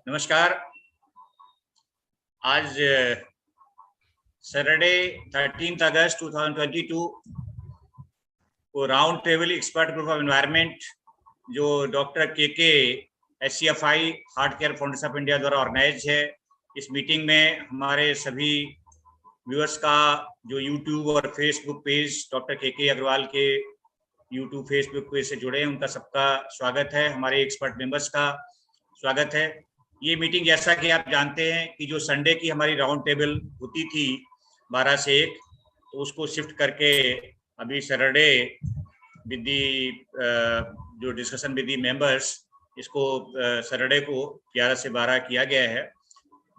नमस्कार। आज सैटरडे 13 अगस्त 2022 को round table expert group of environment जो डॉक्टर के SCFI heart care foundation of India द्वारा ऑर्गेनाइज है। इस मीटिंग में हमारे सभी व्यूअर्स का जो यूट्यूब और फेसबुक पेज डॉक्टर के अग्रवाल के यूट्यूब फेसबुक पेज से जुड़े हैं उनका सबका स्वागत है। हमारे एक्सपर्ट मेंबर्स का स्वागत है। ये मीटिंग जैसा कि आप जानते हैं कि जो संडे की हमारी राउंड टेबल होती थी 12 से 1, तो उसको शिफ्ट करके अभी सैटरडे विद दी जो डिस्कशन विद दी मेंबर्स, इसको सैटरडे को 11 से 12 किया गया है।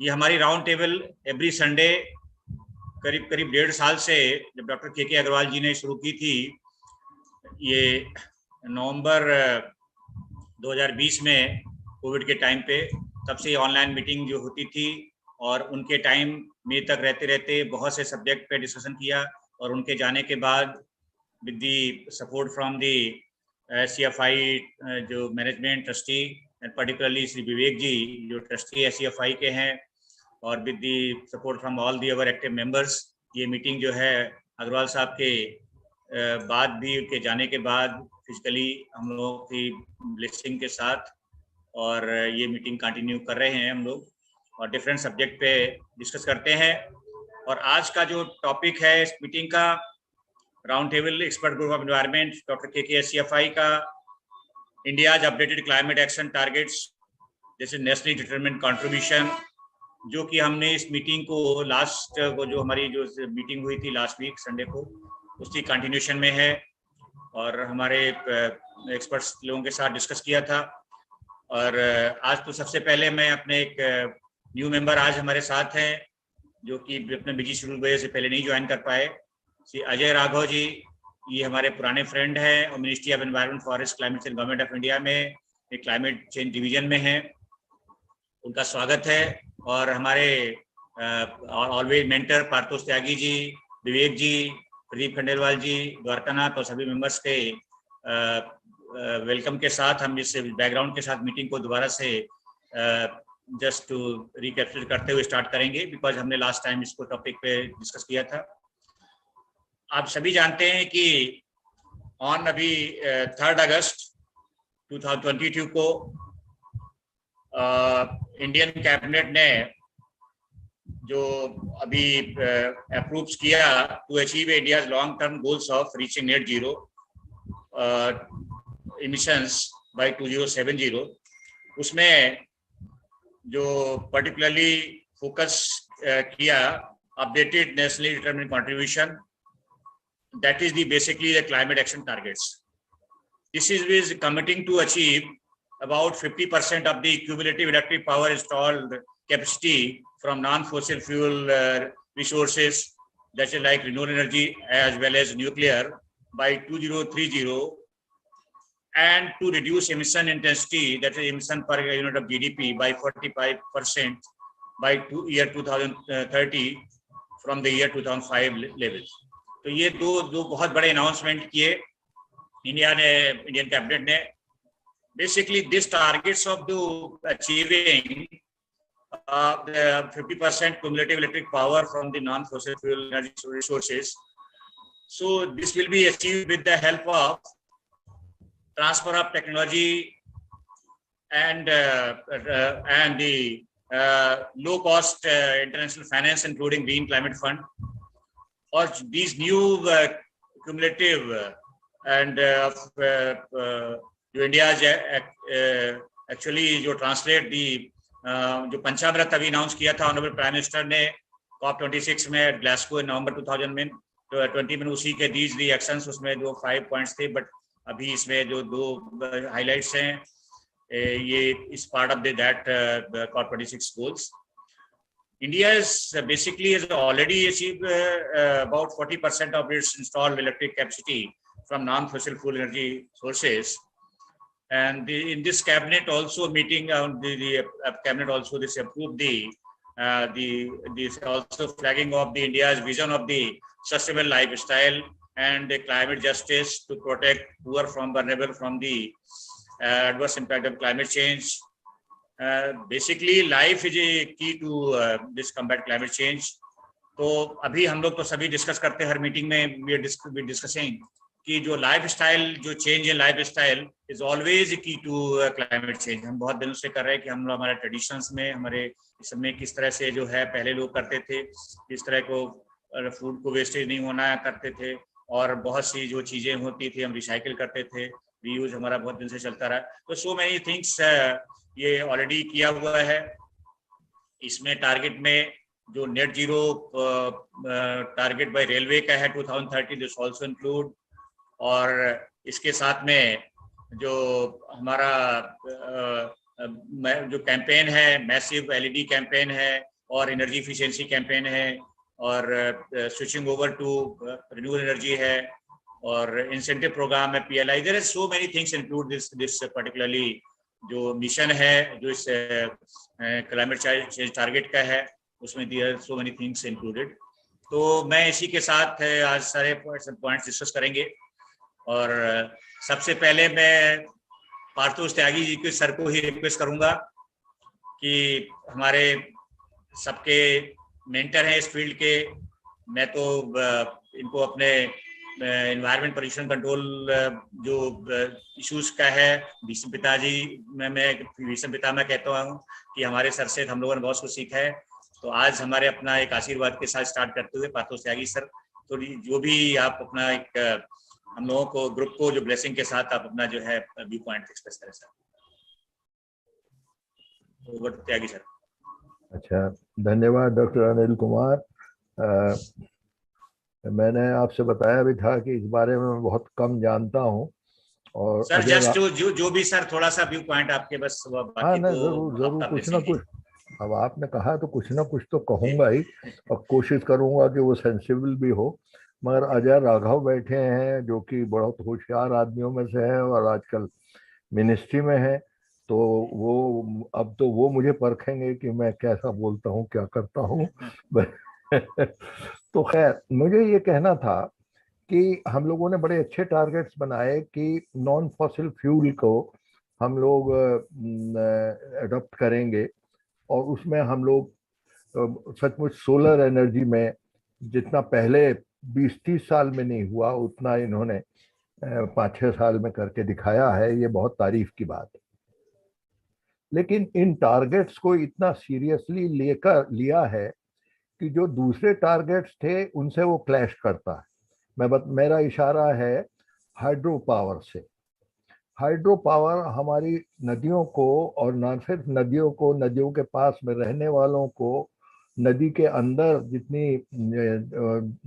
ये हमारी राउंड टेबल एवरी संडे करीब 1.5 साल से जब डॉक्टर के अग्रवाल जी ने शुरू की थी, ये नवंबर 2020 में कोविड के टाइम पे, तब से ऑनलाइन मीटिंग जो होती थी और उनके टाइम में तक रहते बहुत से सब्जेक्ट पे डिस्कशन किया। और उनके जाने के बाद with the support from the SCFI जो management trustee and particularly Shri Vivek ji जो ट्रस्टी SCFI के हैं, और with the support from all the our active members, ये मीटिंग जो है अग्रवाल साहब के बाद भी, उनके जाने के बाद फिजिकली हम लोगों की ब्लेसिंग के साथ और ये मीटिंग कंटिन्यू कर रहे हैं हम लोग और डिफरेंट सब्जेक्ट पे डिस्कस करते हैं। और आज का जो टॉपिक है इस मीटिंग का, round table expert group of environment doctor के SCFI का India's updated climate action targets जैसे नेशनली डिटरमिन्ड कंट्रीब्यूशन, जो कि हमने इस मीटिंग को लास्ट को जो हमारी जो मीटिंग हुई थी लास्ट वीक संडे को, उसकी कंटिन्यूशन में है और हमारे एक्सपर्ट्स लोगों के साथ डिस्कस किया था। और आज तो सबसे पहले मैं अपने एक न्यू मेंबर आज हमारे साथ हैं जो कि अपने बिजी शेड्यूल वजह से पहले नहीं ज्वाइन कर पाए, श्री अजय राघव जी। ये हमारे पुराने फ्रेंड हैं और ministry of environment, forest, climate change, government of India में एक क्लाइमेट चेंज डिवीजन में हैं। उनका स्वागत है। और हमारे ऑलवेज मेंटर पार्थोस त्यागी जी, विवेक जी, प्रदीप खंडेलवाल जी, द्वारकानाथ और सभी मेंबर्स के वेलकम के साथ हम इस बैकग्राउंड के साथ मीटिंग को दोबारा से जस्ट टू रिकैप्चर करते हुए स्टार्ट करेंगे, बिकॉज हमने लास्ट टाइम इसको टॉपिक पे डिस्कस किया था। आप सभी जानते हैं कि ऑन अभी 3 अगस्त 2022 को इंडियन कैबिनेट ने जो अभी अप्रूव किया to achieve India's long term goals of reaching net zero emissions by 2070, उसमें जो particularly focus किया updated nationally determined contribution, that is the basically the climate action targets. This is committing to achieve about 50% of the cumulative electric power installed capacity from non-fossil fuel resources, that is like renewable energy as well as nuclear, by 2030, and to reduce emission intensity, that is emission per unit of GDP, by 45% by year 2030 from the year 2005 levels. तो ये दो बहुत बड़े announcement किए Indian cabinet ने। Basically this targets of the achieving 50% cumulative electric power from the non-fossil fuel energy resources. So this will be achieved with the help of transfer of technology and the low cost international finance, including Green Climate Fund, or these new cumulative and जो India actually जो translate दी जो पंचामृत अभी announce किया था honourable prime minister ने COP26 में Glasgow नवंबर 2020 में, उसी के दीज दी एक्शंस, उसमें जो 5 पॉइंट्स थे, बट अभी इसमें जो 2 हाइलाइट्स हैं, ये इस part of that COP26 goals. India is basically has already achieved about 40% of its installed electric capacity from non-fossil fuel energy sources, and in this cabinet also meeting, the cabinet also this approved this also flagging of the India's vision of the sustainable lifestyle and the climate justice to protect poor from vulnerable from the adverse impact of climate change, basically life is a key to this combat climate change. तो अभी हम लोग तो सभी discuss करते हैं हर meeting में, वी डिस्कसिंग कि जो लाइफ स्टाइल, जो change in life style is always key to climate change. हम बहुत दिनों से कर रहे हैं कि हम लोग हमारे ट्रेडिशंस में, हमारे इसमें किस तरह से जो है पहले लोग करते थे, किस तरह को फूड को वेस्टेज नहीं होना करते थे, और बहुत सी जो चीज़ें होती थी हम रिसाइकिल करते थे, रीयूज हमारा बहुत दिन से चलता रहा। तो सो मैनी थिंग्स ये ऑलरेडी किया हुआ है। इसमें टारगेट में जो net zero target by railway का है 2030, दिस आल्सो इंक्लूड। और इसके साथ में जो हमारा जो कैंपेन है, मैसिव एलईडी कैंपेन है और एनर्जी एफिशिएंसी कैंपेन है, और switching over to renewable energy है, और इंसेंटिव प्रोग्राम है PLI. There are so many things include this particularly जो मिशन है जो इस क्लाइमेट चेंज टारगेट का है, उसमें there are so many things included. तो मैं इसी के साथ आज सारे पॉइंट्स डिस्कस करेंगे। और सबसे पहले मैं पार्थो त्यागी जी के सर को ही रिक्वेस्ट करूंगा कि हमारे सबके मेंटर हैं इस फील्ड के। मैं तो इनको अपने एनवायरमेंट पोल्यूशन कंट्रोल जो इश्यूज का है भीष्म पिताजी, मैं भीष्म पिता मैं कहता हूँ कि हमारे सर से हम लोगों ने बहुत कुछ सीखा है। तो आज हमारे अपना एक आशीर्वाद के साथ स्टार्ट करते हुए पार्थो त्यागी सर, तो जो भी आप अपना एक हम लोगों को ग्रुप को जो ब्लेसिंग के साथ आप अपना जो है व्यू पॉइंट एक्सप्रेस करें sir. Over to Tyagi sir. अच्छा, धन्यवाद डॉक्टर अनिल कुमार। मैंने आपसे बताया भी था कि इस बारे में मैं बहुत कम जानता हूँ। और सर जस्ट जो भी सर थोड़ा सा व्यू पॉइंट आपके बस हाँ ना, जरूर कुछ ना कुछ। अब आपने कहा तो कुछ ना कुछ तो कहूँगा ही, और कोशिश करूँगा कि वो सेंसिबल भी हो। मगर अजय राघव बैठे हैं जो कि बहुत होशियार आदमियों में से है और आजकल मिनिस्ट्री में है, तो वो अब तो वो मुझे परखेंगे कि मैं कैसा बोलता हूँ, क्या करता हूँ। तो खैर, मुझे ये कहना था कि हम लोगों ने बड़े अच्छे टारगेट्स बनाए कि नॉन फॉसिल फ्यूल को हम लोग अडॉप्ट करेंगे, और उसमें हम लोग सचमुच सोलर एनर्जी में जितना पहले 20-30 साल में नहीं हुआ उतना इन्होंने 5-6 साल में करके दिखाया है। ये बहुत तारीफ की बात है। लेकिन इन टारगेट्स को इतना सीरियसली लिया है कि जो दूसरे टारगेट्स थे उनसे वो क्लैश करता है। मेरा इशारा है हाइड्रो पावर से। हाइड्रो पावर हमारी नदियों को, और न सिर्फ नदियों को, नदियों के पास में रहने वालों को, नदी के अंदर जितनी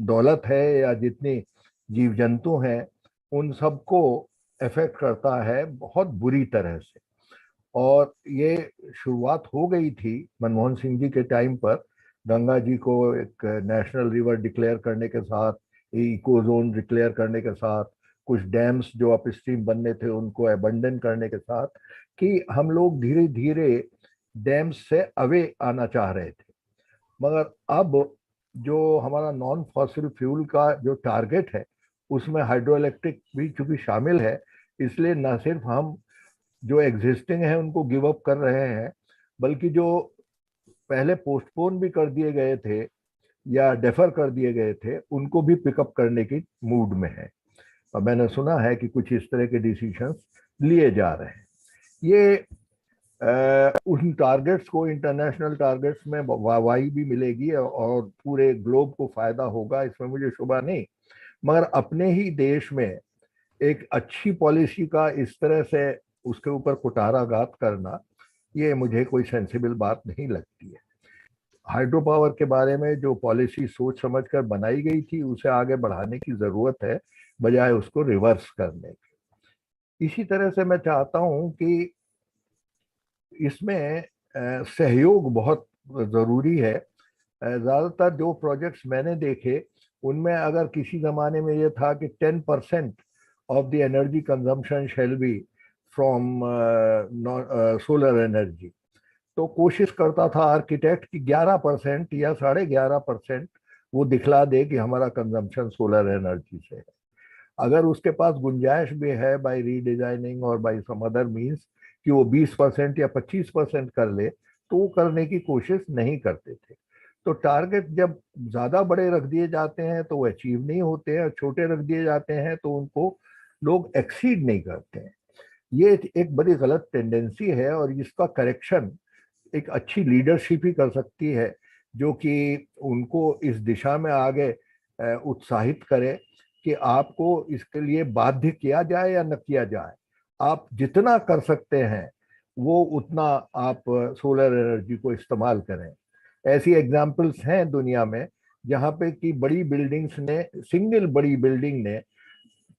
दौलत है या जितनी जीव जंतु हैं, उन सबको इफेक्ट करता है बहुत बुरी तरह से। और ये शुरुआत हो गई थी मनमोहन सिंह जी के टाइम पर, गंगा जी को एक नेशनल रिवर डिक्लेयर करने के साथ, इको जोन डिक्लेयर करने के साथ, कुछ डैम्स जो अपस्ट्रीम बनने थे उनको अबंडन करने के साथ, कि हम लोग धीरे धीरे डैम्स से अवे आना चाह रहे थे। मगर अब जो हमारा नॉन फॉसिल फ्यूल का जो टारगेट है उसमें हाइड्रो इलेक्ट्रिक भी चूंकि शामिल है, इसलिए न सिर्फ हम जो एग्जिस्टिंग है उनको गिव अप कर रहे हैं, बल्कि जो पहले पोस्टपोन भी कर दिए गए थे या डेफर कर दिए गए थे उनको भी पिकअप करने की मूड में है। और मैंने सुना है कि कुछ इस तरह के डिसीजंस लिए जा रहे हैं। ये उन टारगेट्स को, इंटरनेशनल टारगेट्स में वाहवाही भी मिलेगी और पूरे ग्लोब को फायदा होगा, इसमें मुझे शुबा नहीं। मगर अपने ही देश में एक अच्छी पॉलिसी का इस तरह से उसके ऊपर कुठाराघात करना, ये मुझे कोई सेंसिबल बात नहीं लगती है। हाइड्रो पावर के बारे में जो पॉलिसी सोच समझकर बनाई गई थी उसे आगे बढ़ाने की जरूरत है, बजाय उसको रिवर्स करने की। इसी तरह से मैं चाहता हूं कि इसमें सहयोग बहुत जरूरी है। ज्यादातर जो प्रोजेक्ट्स मैंने देखे उनमें अगर किसी जमाने में ये था कि 10% of the energy consumption shall be from solar energy, तो कोशिश करता था आर्किटेक्ट की 11% या 11.5% वो दिखला दे कि हमारा कंजम्पशन सोलर एनर्जी से है। अगर उसके पास गुंजाइश भी है बाय रीडिजाइनिंग और बाय सम अदर मीन्स कि वो 20% या 25% कर ले, तो वो करने की कोशिश नहीं करते थे। तो टारगेट जब ज्यादा बड़े रख दिए जाते हैं तो वो अचीव नहीं होते हैं, और छोटे रख दिए जाते हैं तो उनको लोग एक्सीड नहीं करते हैं। ये एक बड़ी गलत टेंडेंसी है, और इसका करेक्शन एक अच्छी लीडरशिप ही कर सकती है, जो कि उनको इस दिशा में आगे उत्साहित करे कि आपको इसके लिए बाध्य किया जाए या न किया जाए। आप जितना कर सकते हैं वो उतना आप सोलर एनर्जी को इस्तेमाल करें। ऐसी एग्जाम्पल्स हैं दुनिया में जहाँ पे कि बड़ी बिल्डिंग्स ने, सिंगल बड़ी बिल्डिंग ने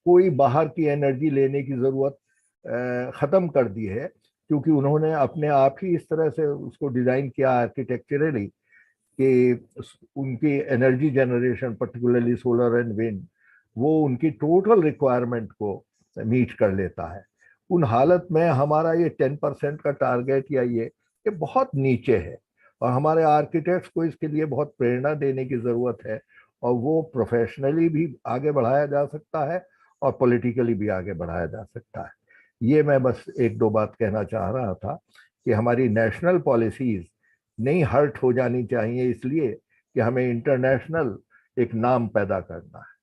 कोई बाहर की एनर्जी लेने की जरूरत खत्म कर दी है, क्योंकि उन्होंने अपने आप ही इस तरह से उसको डिजाइन किया आर्किटेक्चरली कि उनकी energy generation, particularly solar and wind, वो उनकी टोटल रिक्वायरमेंट को मीट कर लेता है। उन हालत में हमारा ये 10% का टारगेट या ये बहुत नीचे है, और हमारे आर्किटेक्ट्स को इसके लिए बहुत प्रेरणा देने की जरूरत है, और वो प्रोफेशनली भी आगे बढ़ाया जा सकता है और पॉलिटिकली भी आगे बढ़ाया जा सकता है। ये मैं बस एक दो बात कहना चाह रहा था कि हमारी नेशनल पॉलिसीज नहीं हर्ट हो जानी चाहिए, इसलिए कि हमें इंटरनेशनल एक नाम पैदा करना है।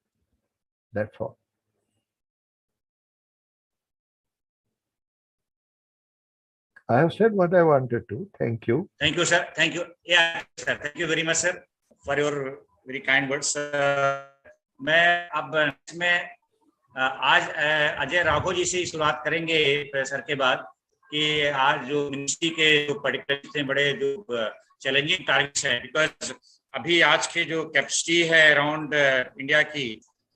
That's all. I have said what I wanted to. Thank you. Thank you, sir. Thank you. Yeah, sir. Thank you very much, sir, for your very kind words. मैं अब इसमें आज अजय राघव जी से शुरुआत करेंगे सर के बाद, कि आज जो मिनिस्ट्री के जो पर्टिकुलर थे बड़े जो चैलेंजिंग टारगेट्स हैं, बिकॉज अभी आज के जो कैपेसिटी है अराउंड इंडिया की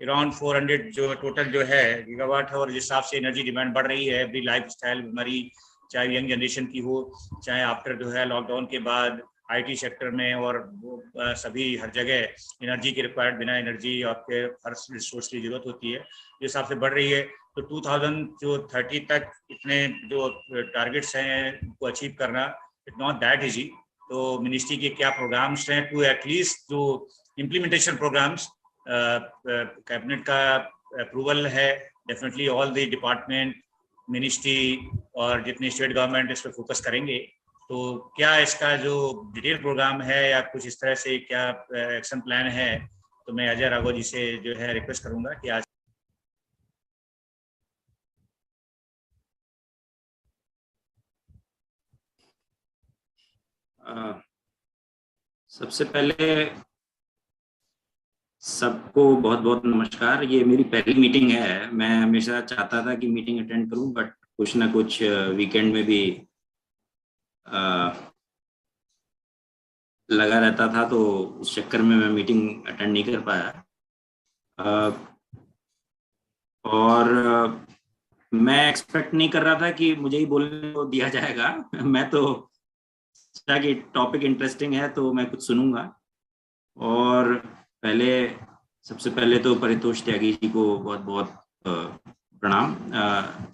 अराउंड 400 जो टोटल जो है गीगावाट है, और जिस हिसाब से एनर्जी डिमांड बढ़ रही है, एवरी लाइफ स्टाइल हमारी, चाहे यंग जनरेशन की हो, चाहे आफ्टर जो है लॉकडाउन के बाद आईटी सेक्टर में और सभी हर जगह एनर्जी की रिक्वायर्ड, बिना एनर्जी आपके हर रिसोर्स की जरूरत होती है, जिस हिसाब से बढ़ रही है। तो 2030 तक इतने जो टारगेट्स हैं उनको अचीव करना इट नॉट दैट इजी। तो मिनिस्ट्री के क्या प्रोग्राम्स हैं टू एटलीस्ट जो इम्प्लीमेंटेशन प्रोग्राम्स, कैबिनेट का अप्रूवल है, definitely all the department, ministry और जितनी स्टेट गवर्नमेंट इस पर फोकस करेंगे। तो क्या इसका जो डिटेल प्रोग्राम है या कुछ इस तरह से क्या एक्शन प्लान है, तो मैं अजय राघव जी से जो है रिक्वेस्ट करूंगा कि आज सबसे पहले सबको बहुत बहुत नमस्कार। ये मेरी पहली मीटिंग है। मैं हमेशा चाहता था कि मीटिंग अटेंड करूं, बट कुछ ना कुछ वीकेंड में भी लगा रहता था, तो उस चक्कर में मैं मीटिंग अटेंड नहीं कर पाया। और मैं एक्सपेक्ट नहीं कर रहा था कि मुझे ही बोलने को दिया जाएगा। मैं तो सोचा कि टॉपिक इंटरेस्टिंग है तो मैं कुछ सुनूंगा। और सबसे पहले तो परितोष त्यागी जी को बहुत बहुत प्रणाम।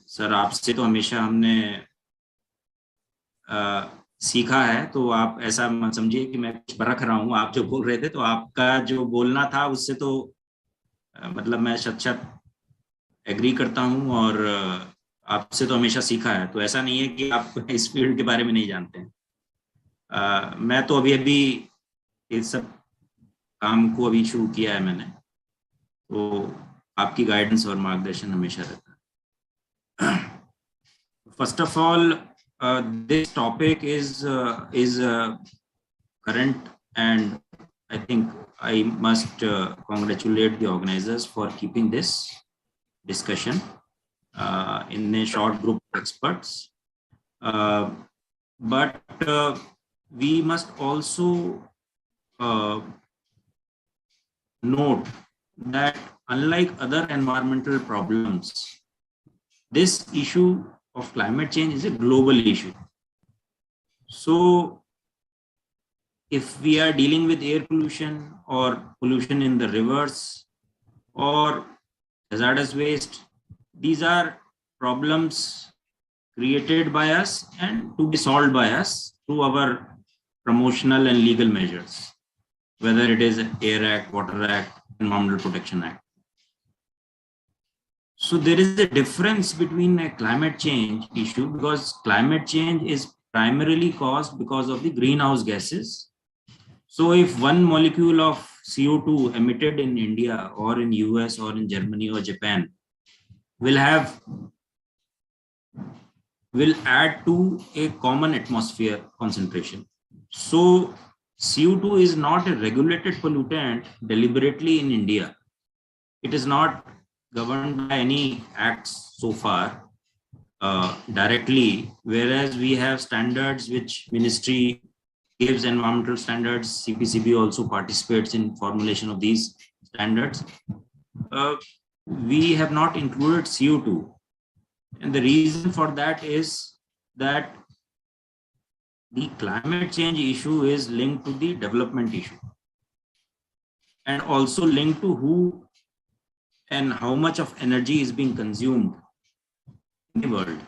सर, आपसे तो हमेशा हमने सीखा है, तो आप ऐसा मत समझिए कि मैं कुछ परख रहा हूँ। आप जो बोल रहे थे तो आपका जो बोलना था उससे तो मतलब मैं शत एग्री करता हूँ, और आपसे तो हमेशा सीखा है। तो ऐसा नहीं है कि आप इस फील्ड के बारे में नहीं जानते हैं। मैं तो अभी इस सब काम को अभी शुरू किया है मैंने, तो आपकी गाइडेंस और मार्गदर्शन हमेशा रहता है। First of all, this topic is current, and I think I must congratulate the organizers for keeping this discussion in a short group of experts. But we must also note that unlike other environmental problems, this issue of climate change is a global issue. So if we are dealing with air pollution or pollution in the rivers or hazardous waste, these are problems created by us and to be solved by us through our promotional and legal measures, whether it is Air Act, Water Act, Environmental Protection Act. So there is a difference between a climate change issue, because climate change is primarily caused because of the greenhouse gases. So if one molecule of CO2 emitted in India or in US or in Germany or Japan will add to a common atmosphere concentration. So CO2 is not a regulated pollutant deliberately in India. It is not governed by any acts so far directly, whereas we have standards which ministry gives, environmental standards. CPCB also participates in formulation of these standards. We have not included CO2. And the reason for that is that the climate change issue is linked to the development issue, and also linked to who and how much of energy is being consumed in the world.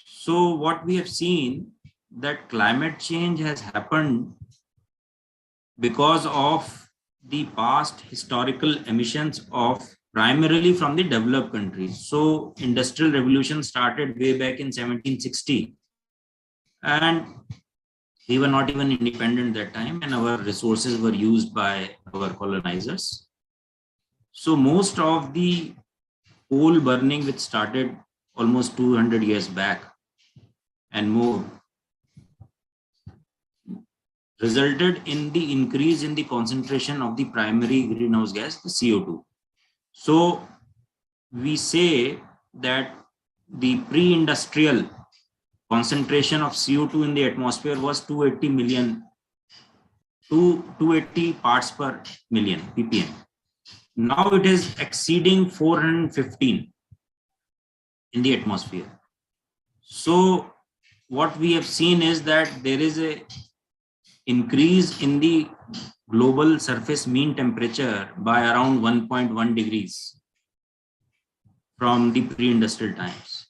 So what we have seen, that climate change has happened because of the past historical emissions of primarily from the developed countries. So industrial revolution started way back in 1760, and we were not even independent that time, and our resources were used by our colonizers. So most of the coal burning, which started almost 200 years back and more, resulted in the increase in the concentration of the primary greenhouse gas, the CO2. So we say that the pre-industrial concentration of CO2 in the atmosphere was 280 parts per million, ppm. Now it is exceeding 415 in the atmosphere. So what we have seen is that there is a increase in the global surface mean temperature by around 1.1 degrees from the pre-industrial times.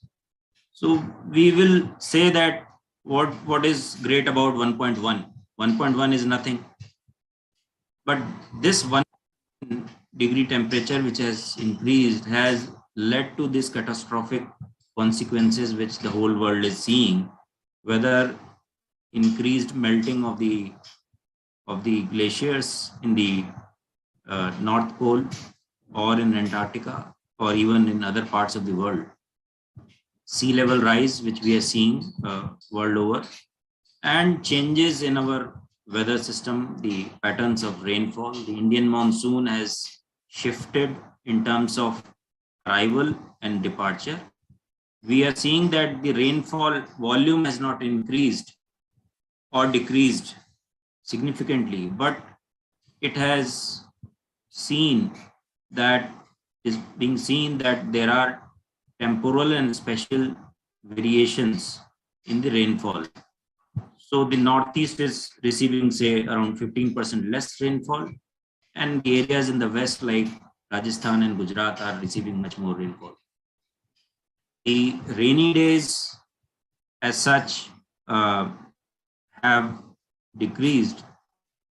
So we will say that what is great about 1.1? 1.1 is nothing. But this 1 degree temperature which has increased has led to this catastrophic consequences which the whole world is seeing, whether increased melting of the glaciers in the North Pole or in Antarctica or even in other parts of the world, sea level rise which we are seeing world over, and changes in our weather system, the patterns of rainfall. The Indian monsoon has shifted in terms of arrival and departure. We are seeing that the rainfall volume has not increased or decreased significantly, but it has seen that is being seen that there are temporal and spatial variations in the rainfall. So the Northeast is receiving, say, around 15% less rainfall, and the areas in the West like Rajasthan and Gujarat are receiving much more rainfall. The rainy days as such have decreased.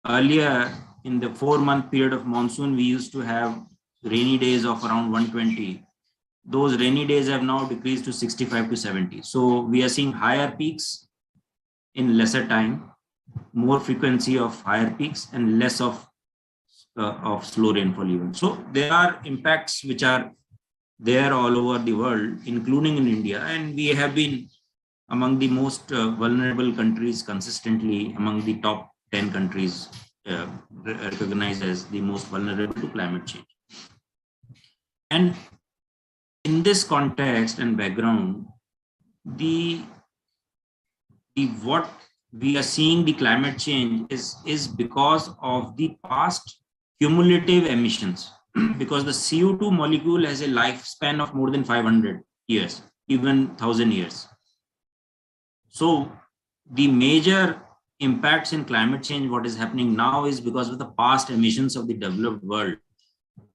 Earlier, in the 4-month period of monsoon, we used to have rainy days of around 120. Those rainy days have now decreased to 65 to 70. So we are seeing higher peaks in lesser time, more frequency of higher peaks and less of slow rainfall even. So there are impacts which are there all over the world, including in India, and we have been among the most vulnerable countries consistently, among the top 10 countries recognized as the most vulnerable to climate change. And in this context and background, what we are seeing the climate change is because of the past cumulative emissions, because the CO2 molecule has a lifespan of more than 500 years, even 1,000 years. So the major impacts in climate change, what is happening now, is because of the past emissions of the developed world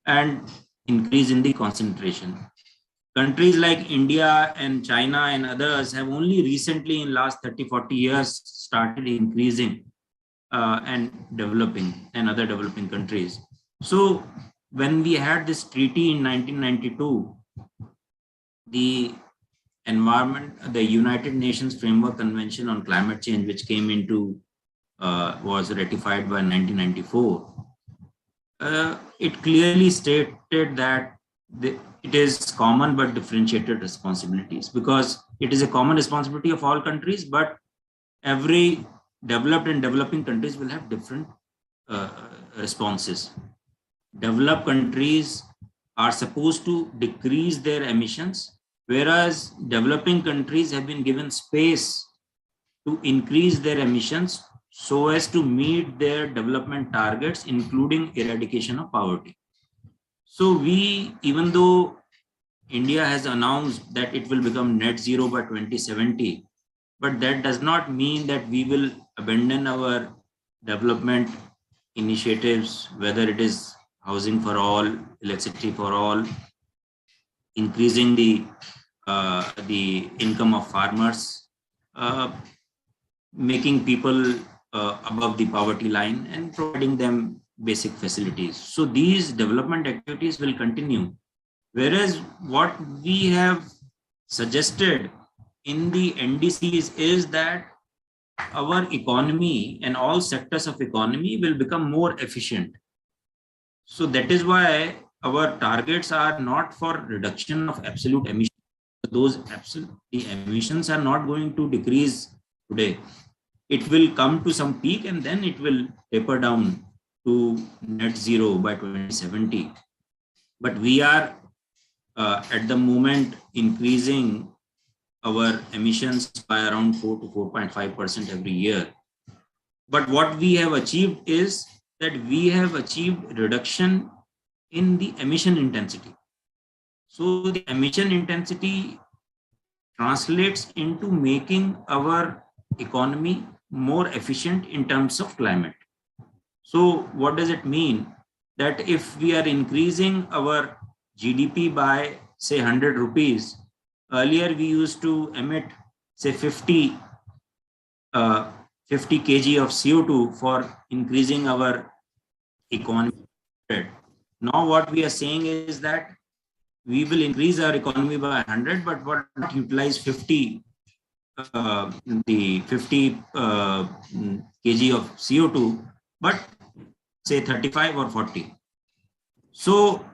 and increase in the concentration. Countries like India and China and others have only recently in last 30-40 years started increasing and developing, and other developing countries. So when we had this treaty in 1992, the United Nations Framework Convention on Climate Change, which came into, was ratified by 1994, it clearly stated that it is common but differentiated responsibilities, because it is a common responsibility of all countries, but every developed and developing countries will have different responses. Developed countries are supposed to decrease their emissions, whereas developing countries have been given space to increase their emissions so as to meet their development targets, including eradication of poverty. So even though India has announced that it will become net zero by 2070, but that does not mean that we will abandon our development initiatives, whether it is housing for all, electricity for all, increasing the income of farmers, making people above the poverty line, and providing them basic facilities. So these development activities will continue. Whereas what we have suggested in the NDCs is that our economy and all sectors of economy will become more efficient. So that is why our targets are not for reduction of absolute emissions. The emissions are not going to decrease today. It will come to some peak and then it will taper down to net zero by 2070. But we are at the moment increasing our emissions by around 4 to 4.5% every year. But what we have achieved is that we have achieved reduction in the emission intensity. So the emission intensity translates into making our economy more efficient in terms of climate. So what does it mean? That if we are increasing our GDP by, say, 100 rupees, earlier we used to emit, say, 50 kg of CO2 for increasing our economy. Now what we are saying is that we will increase our economy by 100, but not utilize 50 kg of CO2, but say 35 or 40. So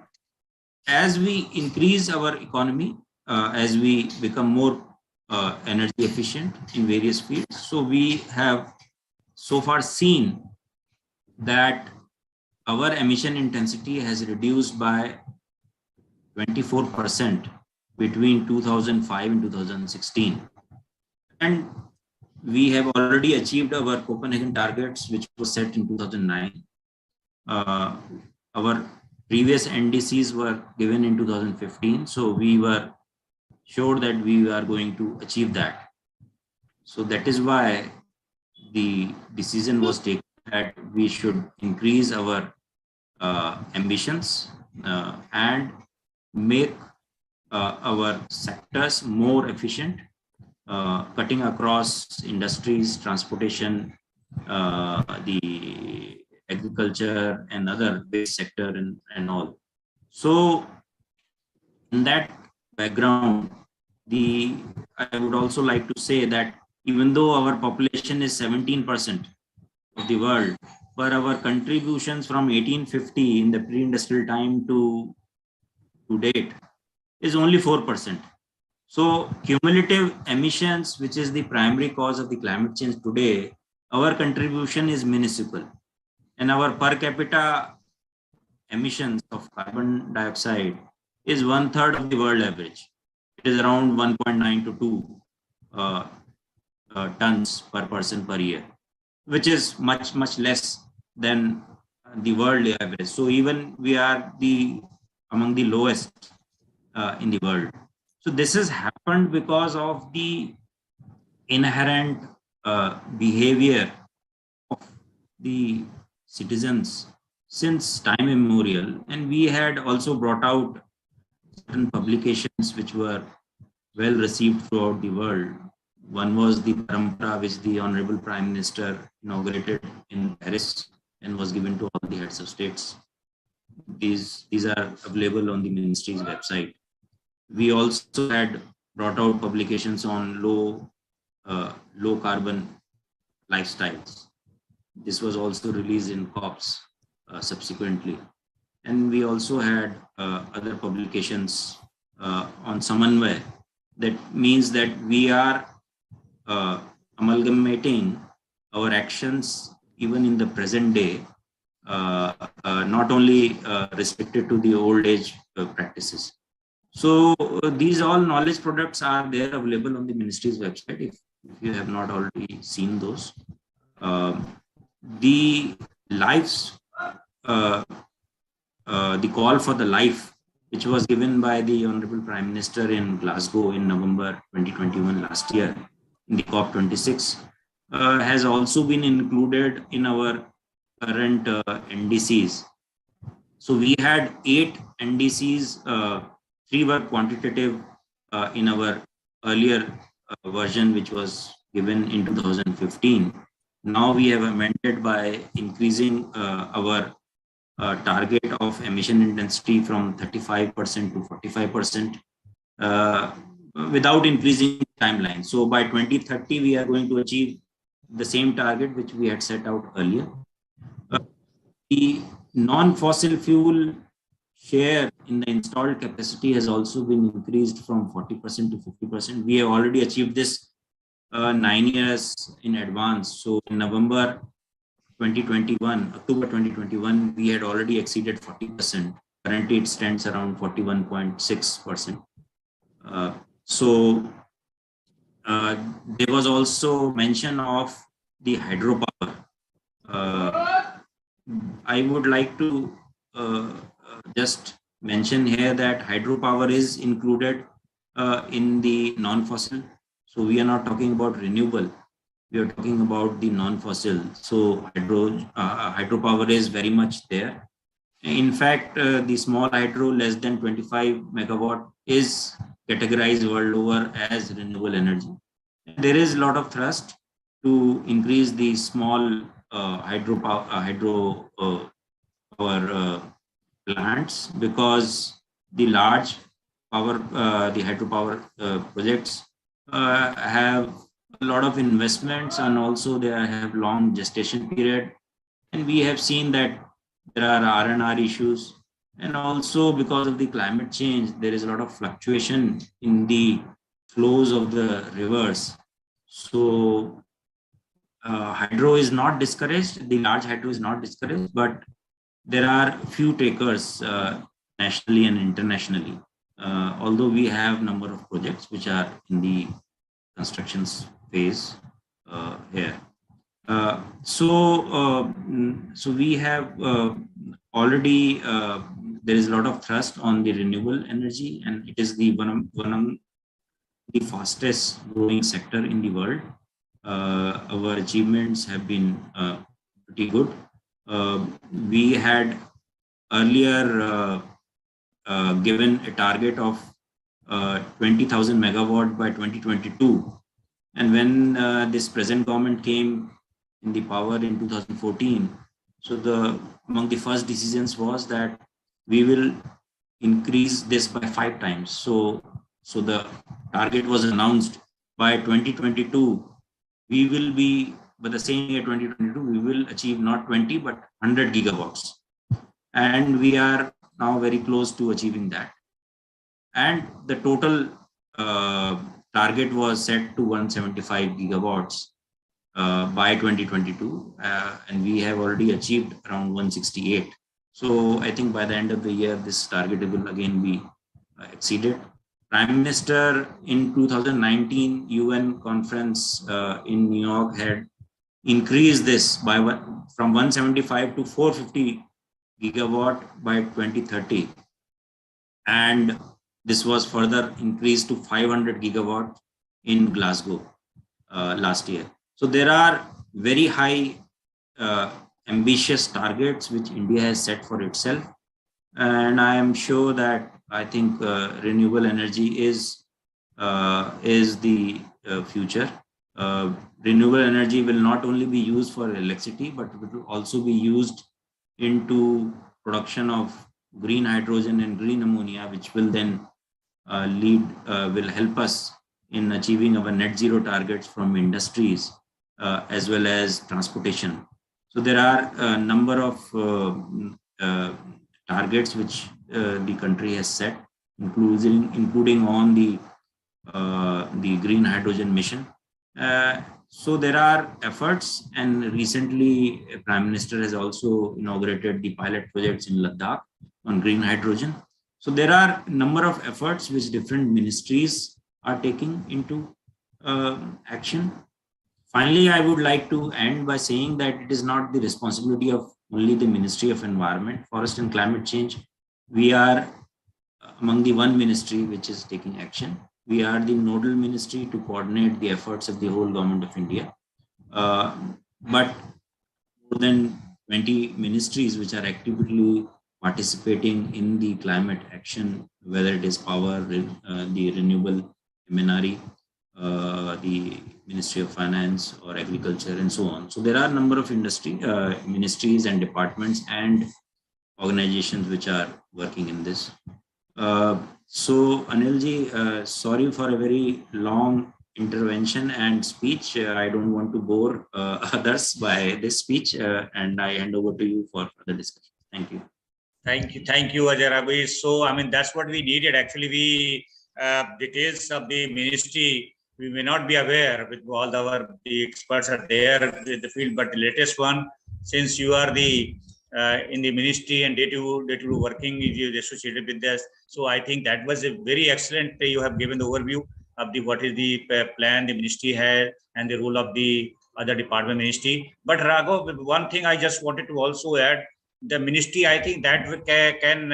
as we increase our economy, as we become more energy efficient in various fields, so we have so far seen that our emission intensity has reduced by 24% between 2005 and 2016. And we have already achieved our Copenhagen targets, which was set in 2009. Our previous NDCs were given in 2015. So we were sure that we are going to achieve that. So that is why the decision was taken that we should increase our ambitions and make our sectors more efficient, cutting across industries, transportation, the agriculture and other base sector and all. So in that background, I would also like to say that even though our population is 17% of the world, but our contributions from 1850 in the pre-industrial time to date is only 4%. So cumulative emissions, which is the primary cause of the climate change today, our contribution is minuscule. And our per capita emissions of carbon dioxide is 1/3 of the world average. It is around 1.9 to 2 tons per person per year, which is much less than the world average. So even we are among the lowest in the world. So this has happened because of the inherent behavior of the citizens since time immemorial. And we had also brought out certain publications which were well received throughout the world. One was the Parampara, which the Honorable Prime Minister inaugurated in Paris and was given to all the heads of states. These are available on the ministry's website. We also had brought out publications on low carbon lifestyles. This was also released in COPS subsequently. And we also had other publications on Samanvay. That means that we are amalgamating our actions even in the present day, not only restricted to the old age practices. So these all knowledge products are there available on the ministry's website if you have not already seen those. The lives, the call for the life, which was given by the Honorable Prime Minister in Glasgow in November 2021 last year in the COP26, has also been included in our current NDCs. So we had 8 NDCs, 3 were quantitative in our earlier version, which was given in 2015. Now we have amended by increasing our target of emission intensity from 35% to 45% without increasing timeline. So by 2030, we are going to achieve the same target which we had set out earlier. The non-fossil fuel share in the installed capacity has also been increased from 40% to 50%. We have already achieved this 9 years in advance. So in October 2021, we had already exceeded 40%. Currently, it stands around 41.6%. There was also mention of the hydropower. I would like to just mention here that hydropower is included in the non-fossil. So we are not talking about renewable. We are talking about the non-fossil. So hydropower is very much there. In fact, the small hydro less than 25 megawatt is categorized world over as renewable energy. There is a lot of thrust to increase the small hydro power plants, because the large power, the hydropower projects have a lot of investments, and also they have long gestation period. And we have seen that there are R&R issues, and also because of the climate change, there is a lot of fluctuation in the flows of the rivers. So hydro is not discouraged, the large hydro is not discouraged, but there are few takers nationally and internationally, although we have number of projects which are in the construction phase here. So we have already, there is a lot of thrust on the renewable energy, and it is the one of the fastest growing sector in the world. Our achievements have been pretty good. We had earlier given a target of 20,000 megawatt by 2022. And when this present government came in the power in 2014, so among the first decisions was that we will increase this by 5 times. So the target was announced by 2022. We will be, by the same year 2022, we will achieve not 20 but 100 gigawatts. And we are now very close to achieving that. And the total target was set to 175 gigawatts by 2022, and we have already achieved around 168. So I think by the end of the year, this target will again be exceeded. Prime Minister in 2019 UN conference in New York had increased this by from 175 to 450 gigawatt by 2030. And this was further increased to 500 gigawatt in Glasgow last year. So there are very high ambitious targets which India has set for itself. And I am sure that I think renewable energy is the future. Renewable energy will not only be used for electricity, but it will also be used into production of green hydrogen and green ammonia, which will then will help us in achieving our net zero targets from industries as well as transportation. So there are a number of targets which the country has set, including on the green hydrogen mission. So there are efforts, and recently Prime Minister has also inaugurated the pilot projects in Ladakh on green hydrogen. So there are a number of efforts which different ministries are taking into action. Finally, I would like to end by saying that it is not the responsibility of only the Ministry of Environment, Forest and Climate Change. We are among the one ministry which is taking action. We are the nodal ministry to coordinate the efforts of the whole government of India. But more than 20 ministries which are actively participating in the climate action, whether it is power, the renewable MNRE, the Ministry of Finance or Agriculture and so on. So there are a number of ministries and departments and organizations which are working in this. So Anilji, sorry for a very long intervention and speech. I don't want to bore others by this speech, and I hand over to you for further discussion. Thank you. Thank you, Ajay Ravi. So, I mean, that's what we needed. Actually, we details of the ministry, we may not be aware with all the experts are there in the field, but the latest one, since you are the in the ministry and day-to-day working is associated with this. So I think that was a very excellent. You have given the overview of what is the plan the ministry has and the role of the other department ministry. But Raghav, one thing I just wanted to also add, the ministry, I think that can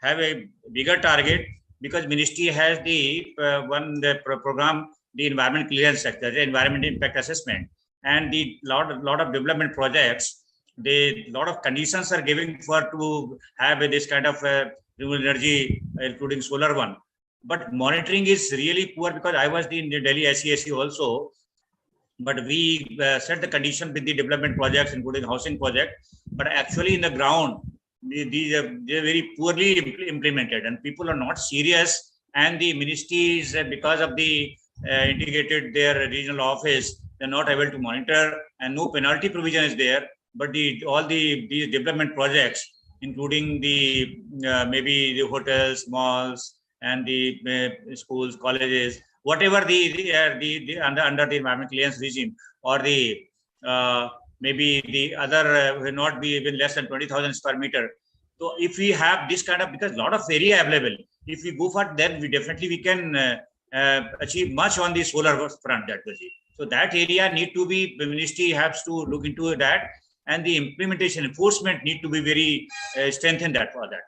have a bigger target, because ministry has the program, the environment clearance sector, the environment impact assessment, and the lot of development projects. The lot of conditions are giving to have this kind of renewable energy, including solar one. But monitoring is really poor, because I was in the Delhi SESC also. But we set the condition with the development projects, including housing project. But actually, in the ground, these are very poorly implemented, and people are not serious. And the ministries, because of the integrated their regional office, they're not able to monitor, and no penalty provision is there. But all these development projects, including the maybe the hotels, malls, and the schools, colleges, whatever the under the environment clearance regime, or the maybe the other will not be even less than 20,000 square meter. So if we have this kind of, because a lot of area available, if we go for that, we can achieve much on the solar front. That was it. So that area need to be, the ministry has to look into that, and the implementation enforcement need to be very strengthened for that.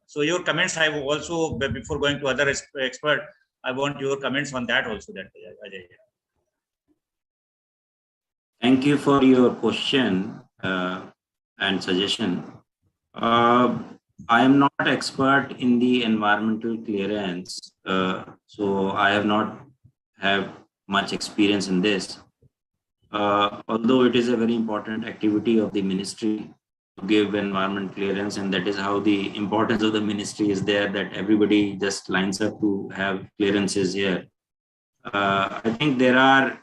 So your comments, I will also, before going to other expert, I want your comments on that also. That Ajay. Thank you for your question and suggestion. I am not expert in the environmental clearance, so I have not have much experience in this. Although it is a very important activity of the ministry to give environment clearance, and that is how the importance of the ministry is there, that everybody just lines up to have clearances here. I think there are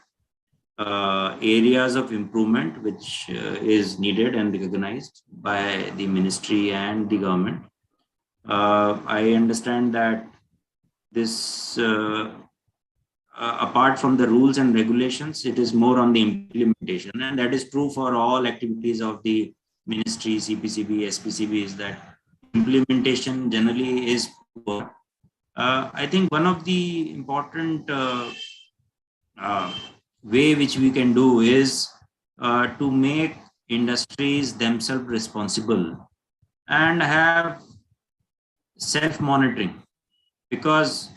areas of improvement which is needed and recognized by the ministry and the government. I understand that this apart from the rules and regulations, it is more on the implementation, and that is true for all activities of the ministry, CPCB, SPCB, is that implementation generally is poor. I think one of the important way which we can do is to make industries themselves responsible and have self-monitoring, because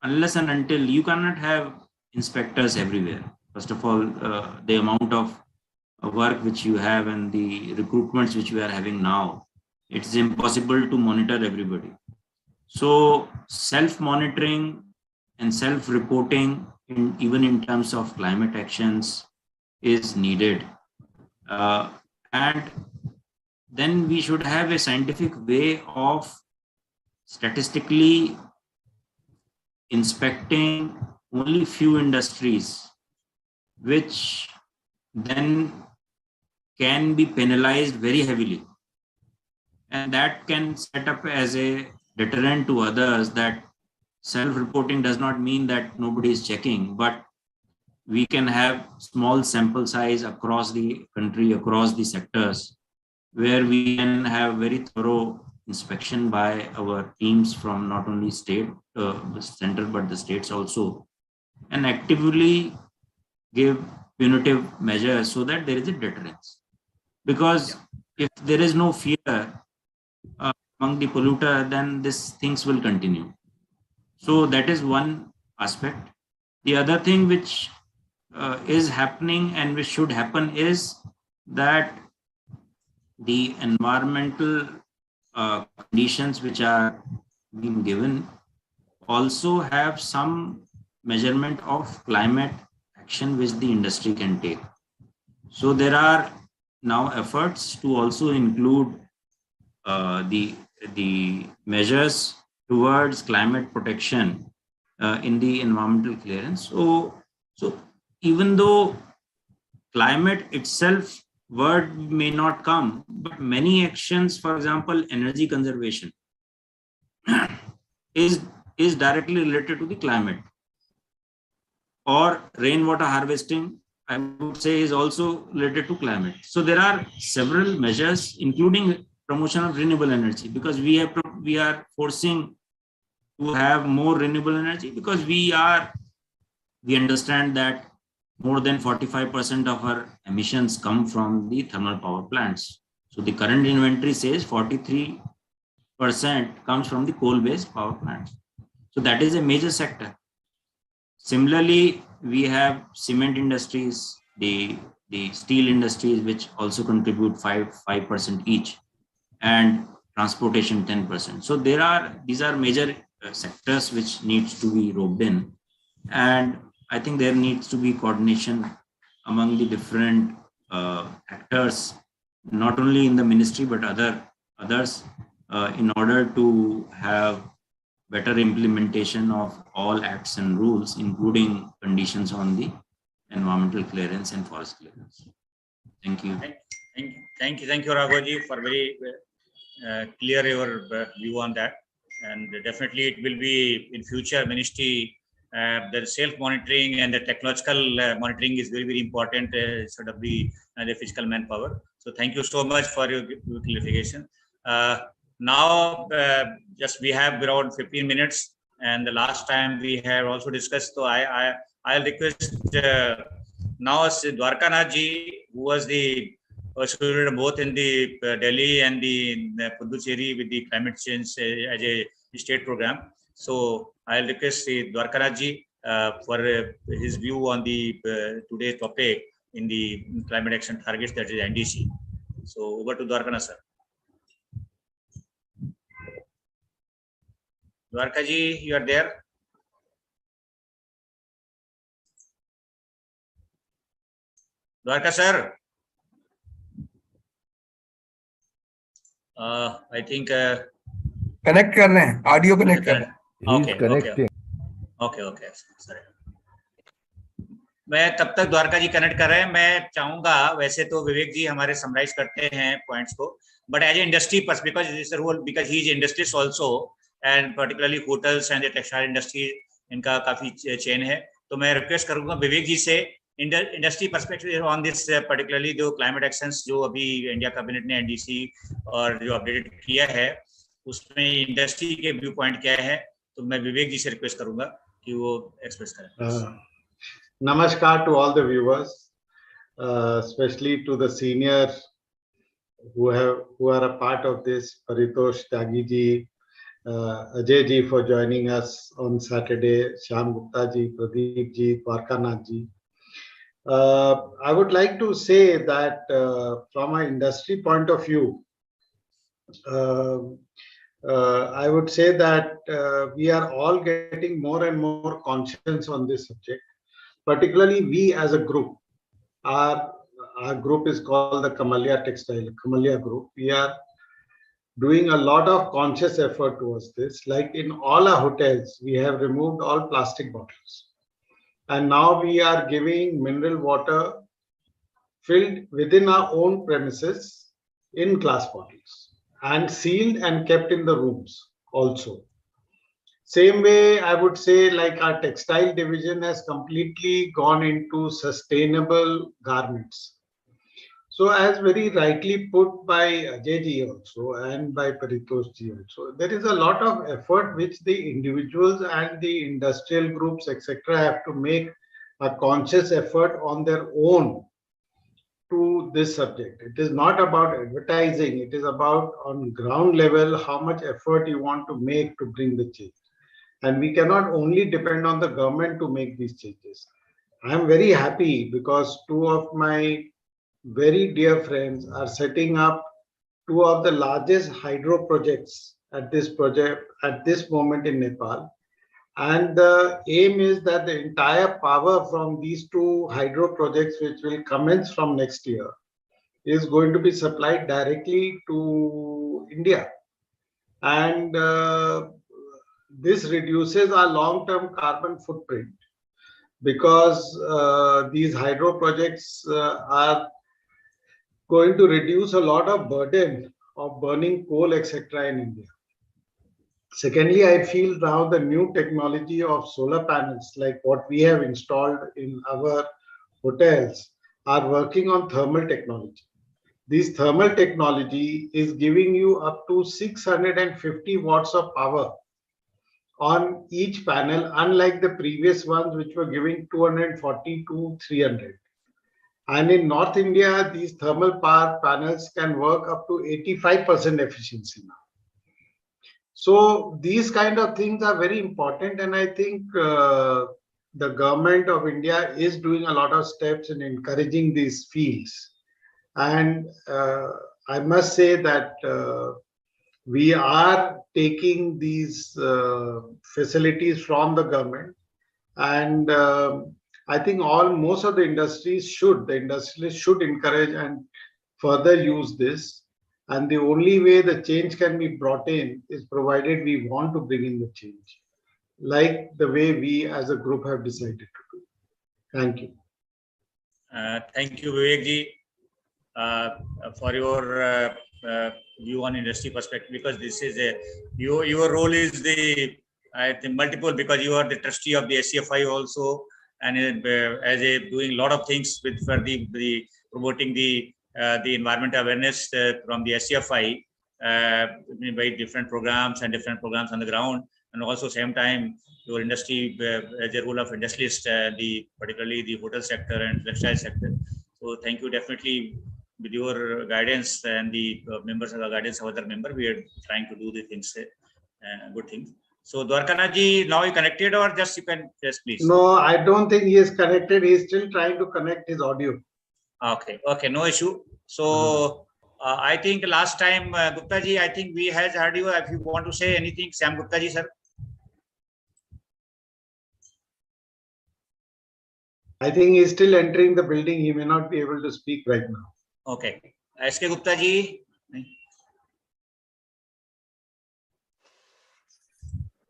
unless and until, you cannot have inspectors everywhere. First of all, the amount of work which you have and the recruitments which we are having now, it's impossible to monitor everybody. So self-monitoring and self-reporting, even in terms of climate actions, is needed. And then we should have a scientific way of statistically inspecting only few industries, which then can be penalized very heavily. And that can set up as a deterrent to others, that self-reporting does not mean that nobody is checking, but we can have small sample size across the country, across the sectors, where we can have very thorough inspection by our teams from not only state, the center, but the states also, and actively give punitive measures so that there is a deterrence. Because if there is no fear among the polluter, then these things will continue. So that is one aspect. The other thing which is happening and which should happen is that the environmental conditions which are being given also have some measurement of climate action which the industry can take. So there are now efforts to also include the measures towards climate protection in the environmental clearance. So even though climate itself word may not come, but many actions, for example, energy conservation is directly related to the climate, or rainwater harvesting, I would say, is also related to climate. So there are several measures, including promotion of renewable energy, because we are forcing to have more renewable energy, because we understand that more than 45% of our emissions come from the thermal power plants. So the current inventory says 43% comes from the coal-based power plants. So that is a major sector. Similarly, we have cement industries, the steel industries, which also contribute 5% each, and transportation 10%. So these are major sectors which needs to be roped in, and I think there needs to be coordination among the different actors, not only in the ministry but others, in order to have better implementation of all acts and rules, including conditions on the environmental clearance and forest clearance. Thank you. Thank you, Raghuji, for very clear your view on that. And definitely it will be in future ministry. The self-monitoring and the technological monitoring is very, very important sort of the physical manpower. So thank you so much for your clarification. Now, just we have around 15 minutes, and the last time we have also discussed. So I'll request now Dwarkanath ji, who was both in the Delhi and the Puducherry with the climate change as a state program. So I'll request Dwarkanath ji for his view on the today's topic in the climate action targets, that is NDC. So over to Dwarkanath sir. Dwarka ji, you are there? Dwarka sir. I think connect कर रहे हैं, audio connect कर रहे हैं. Okay sir. मैं तब तक द्वारका जी connect कर रहे हैं. मैं चाहूंगा, वैसे तो विवेक जी हमारे समराइज करते हैं पॉइंट्स को, but as a industry because he is industries also, and particularly hotels and textile industry, इनका काफी चेन है. तो मैं रिक्वेस्ट करूंगा विवेक जी से industry perspective on this, particularly जो क्लाइमेट एक्शंस जो अभी इंडिया कैबिनेट ने एनडीसी और जो अपडेटेड किया है, उसमें इंडस्ट्री के व्यू पॉइंट क्या है. तो मैं विवेक जी से रिक्वेस्ट करूंगा कि वो एक्सप्रेस करें. Namaskar to all the viewers, especially to the senior who are a part of this, Paritosh Tyagi ji, Ajay ji for joining us on Saturday, Shyam Gupta ji, Pradeep ji, Dwarkanath ji. I would like to say that from an industry point of view, I would say that we are all getting more and more conscious on this subject. Particularly we as a group are our group is called the Kamalia Group. We are doing a lot of conscious effort towards this. Like in all our hotels, we have removed all plastic bottles. And now we are giving mineral water filled within our own premises in glass bottles and sealed and kept in the rooms also. Same way, I would say, like our textile division has completely gone into sustainable garments. So, as very rightly put by Ajay ji also and by Paritosh ji also, there is a lot of effort which the individuals and the industrial groups, etc., have to make a conscious effort on their own to this subject. It is not about advertising, it is about on ground level how much effort you want to make to bring the change. And we cannot only depend on the government to make these changes. I am very happy because two of my very dear friends are setting up two of the largest hydro projects at this moment in Nepal. And the aim is that the entire power from these two hydro projects, which will commence from next year, is going to be supplied directly to India. And this reduces our long-term carbon footprint because these hydro projects are going to reduce a lot of burden of burning coal, etc. in India. Secondly, I feel now the new technology of solar panels, like what we have installed in our hotels, are working on thermal technology. This thermal technology is giving you up to 650 watts of power on each panel, unlike the previous ones, which were giving 240 to 300. And in North India, these thermal power panels can work up to 85% efficiency now. So these kind of things are very important, and I think the government of India is doing a lot of steps in encouraging these fields. And I must say that we are taking these facilities from the government, and I think most of the industrialists should encourage and further use this. And the only way the change can be brought in is provided we want to bring in the change, like the way we as a group have decided to do. Thank you. Thank you, Vivek ji, for your view on industry perspective, because this is your role is I think multiple, because you are the trustee of the SCFI also, and as doing a lot of things for the promoting the environment awareness from the SCFI by different programs on the ground, and also same time your industry as a role of industrialist, particularly the hotel sector and textile sector. So thank you. Definitely with your guidance and the members of the guidance of other member, we are trying to do the things, good things. So Dwarkanath ji, now you connected, or just you can just please? No, I don't think he is connected. He is still trying to connect his audio. Okay, no issue. So I think last time, Gupta ji, I think we has heard you. If you want to say anything, Sam Gupta ji, sir. I think he is still entering the building. He may not be able to speak right now. Okay, SK Gupta ji.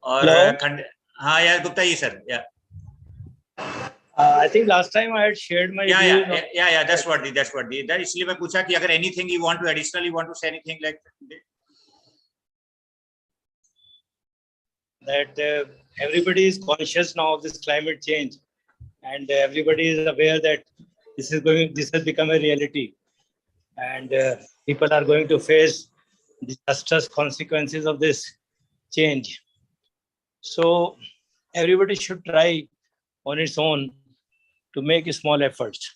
Or yeah, Gupta ji, sir. Yeah. I think last time I had shared my views. Yeah. That's what the. That इसलिए मैं पूछा कि अगर anything you want to additionally want to say anything like that. Everybody is conscious now of this climate change, and everybody is aware that this has become a reality, and people are going to face disastrous consequences of this change. So everybody should try on its own to make small efforts.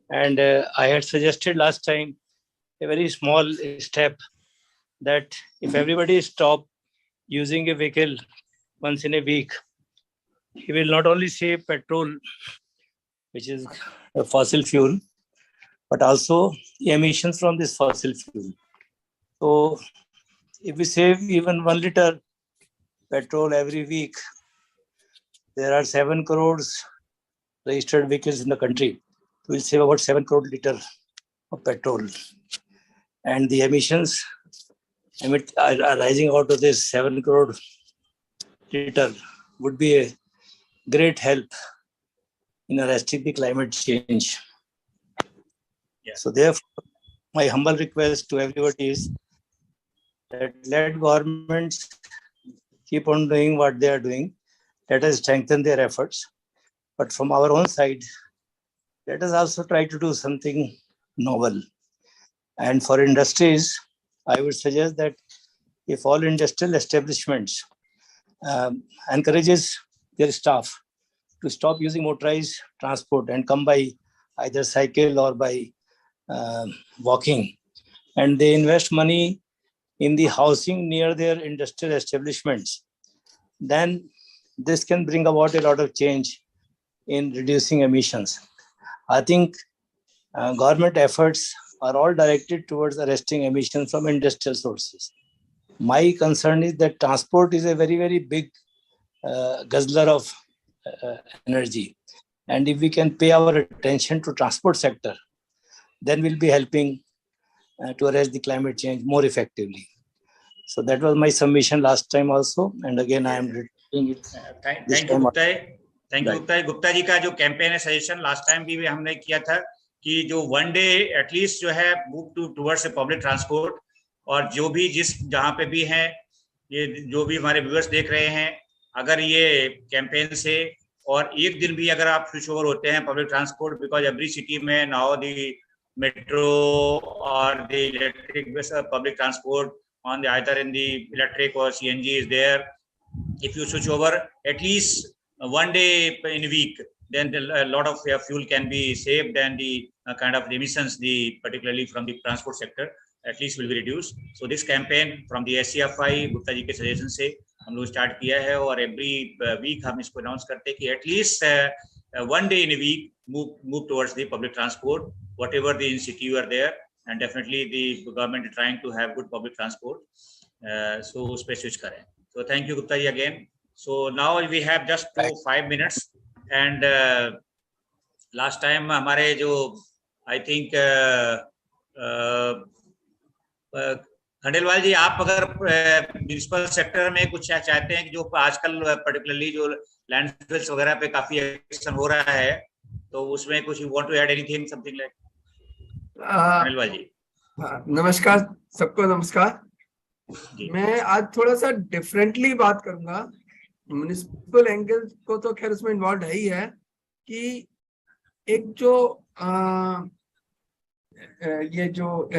And I had suggested last time a very small step, that if everybody stop using a vehicle once in a week, he will not only save petrol, which is a fossil fuel, but also emissions from this fossil fuel. So if we save even 1 liter petrol every week, there are 7 crores registered vehicles in the country. will save about 7 crore liter of petrol. And the emissions arising out of this 7 crore liter would be a great help in arresting the climate change. Yeah. So therefore, my humble request to everybody is that let governments keep on doing what they are doing. Let us strengthen their efforts. But from our own side, let us also try to do something novel. And for industries, I would suggest that if all industrial establishments encourages their staff to stop using motorized transport and come by either cycle or by walking, and they invest money in the housing near their industrial establishments, then this can bring about a lot of change in reducing emissions. I think government efforts are all directed towards arresting emissions from industrial sources. My concern is that transport is a very, very big guzzler of energy. And if we can pay our attention to transport sector, then we'll be helping to arrest the climate change more effectively. So that was my submission last time also. And again, I am repeating it. Thank you, Gupta. Thank you, Gupta. Gupta जी का जो campaign है, suggestion last time भी हमने किया था कि जो one day at least जो है मूव टुवर्ड्स पब्लिक ट्रांसपोर्ट, और जो भी जहां पे भी हैं, ये जो भी हमारे व्यूअर्स देख रहे हैं, अगर ये कैंपेन से और एक दिन भी अगर आप स्विच ओवर होते हैं public transport, because every city में नाउ द मेट्रो और the electric public transport on the either in the electric or CNG is there. If you switch over at least one day in a week, then a lot of fuel can be saved, and the kind of emissions, particularly from the transport sector, at least will be reduced. So this campaign from the SCFI, Gupta ji के suggestion से हम लोग start किया है, और every week हम इसको announce करते हैं कि at least one day in a week move towards the public transport, whatever the in city you are there. And definitely the government is trying to have good public transport. So उस पे switch करें. So thank you, Gupta ji, again. So now we have just 5 minutes. And last time हमारे जो I think Khandelwal जी, आप अगर municipal sector में कुछ चाहते हैं कि जो आजकल पर्टिकुलरली जो लैंडफिल्स वगैरह पे काफी एक्शन हो रहा है, तो उसमें कुछ you want to add anything, something like? नमस्कार सबको, नमस्कार। मैं आज थोड़ा सा डिफरेंटली बात करूंगा। म्युनिसिपल एंगल को तो खैर उसमें इन्वॉल्व है ही है कि एक जो ये जो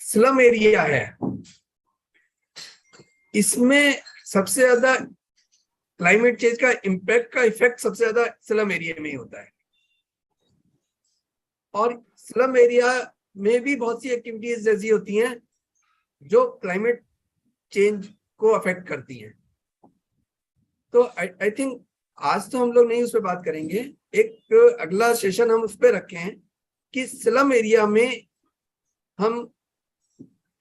स्लम एरिया है, इसमें सबसे ज्यादा क्लाइमेट चेंज का इम्पैक्ट का इफेक्ट सबसे ज्यादा स्लम एरिया में ही होता है। और स्लम एरिया में भी बहुत सी एक्टिविटीज ऐसी होती हैं जो क्लाइमेट चेंज को अफेक्ट करती हैं। तो आई थिंक आज तो हम लोग नहीं उस पर बात करेंगे, एक अगला सेशन हम उस पर रखें कि स्लम एरिया में हम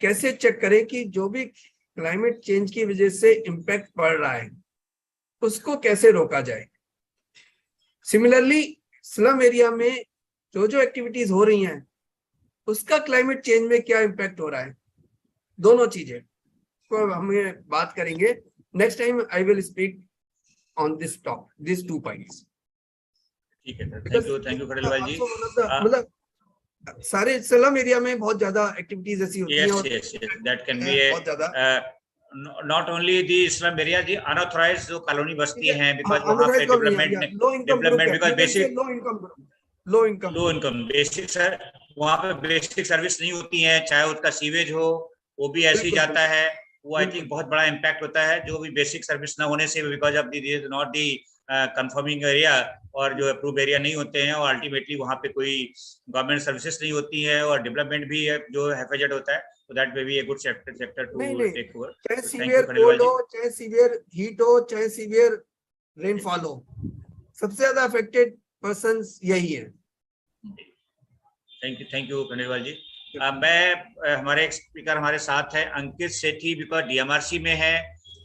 कैसे चेक करें कि जो भी क्लाइमेट चेंज की वजह से इम्पैक्ट पड़ रहा है उसको कैसे रोका जाए। सिमिलरली स्लम एरिया में जो एक्टिविटीज हो रही हैं उसका क्लाइमेट चेंज में क्या इम्पैक्ट हो रहा है, दोनों चीजें को हम बात करेंगे। Next time I will speak on this top this 2 points. ठीक है, थैंक यू खंडेलवाल जी। मतलब सारे स्लम एरिया में बहुत ज्यादा एक्टिविटीज ऐसी होती हैं, yes, that can be not only the slum area, the unauthorized जो कॉलोनी बस्ती हैं, because वहाँ पे development because basic low income basic वहाँ पे बेसिक सर्विस नहीं होती है, चाहे उसका सीवेज हो वो भी ऐसे ही जाता है, वो आई थिंक बहुत बड़ा इम्पैक्ट होता है जो भी बेसिक सर्विस ना होने से, because of the not the conforming area और जो अप्रूव एरिया नहीं होते हैं, और अल्टीमेटली वहाँ पे कोई गवर्नमेंट सर्विसेज नहीं होती है और डेवलपमेंट भी जो हैफेजेड होता है, तो that may be a good sector to take over. चाहे सीवियर कोल्ड हो, चाहे सीवियर हीट हो, चाहे सीवियर रेनफॉल हो, सबसे ज्यादा अफेक्टेड पर्संस यही है। थैंक यू खंडेलवाल जी। मैं हमारे एक स्पीकर हमारे साथ है अंकित सेठी, बिकॉज डीएमआरसी में है,